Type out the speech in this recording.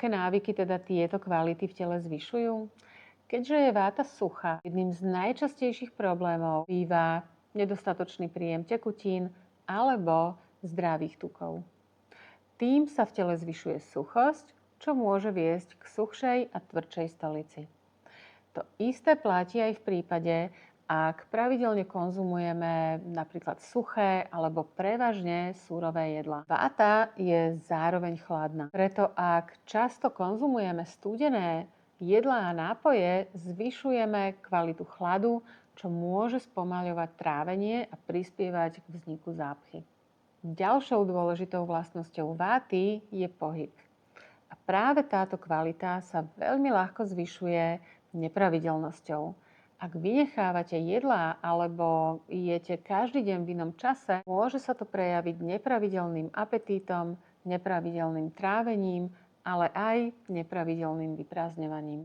Aké návyky teda tieto kvality v tele zvyšujú? Keďže je váta suchá, jedným z najčastejších problémov býva nedostatočný príjem tekutín alebo zdravých tukov. Tým sa v tele zvyšuje suchosť, čo môže viesť k suchšej a tvrdšej stolici. To isté platí aj v prípade, ak pravidelne konzumujeme napríklad suché alebo prevažne surové jedlá. Váta je zároveň chladná. Preto ak často konzumujeme studené jedlá a nápoje, zvyšujeme kvalitu chladu, čo môže spomaľovať trávenie a prispievať k vzniku zápchy. Ďalšou dôležitou vlastnosťou váty je pohyb. A práve táto kvalita sa veľmi ľahko zvyšuje nepravidelnosťou. Ak vynechávate jedlá alebo jete každý deň v inom čase, môže sa to prejaviť nepravidelným apetítom, nepravidelným trávením, ale aj nepravidelným vyprázdňovaním.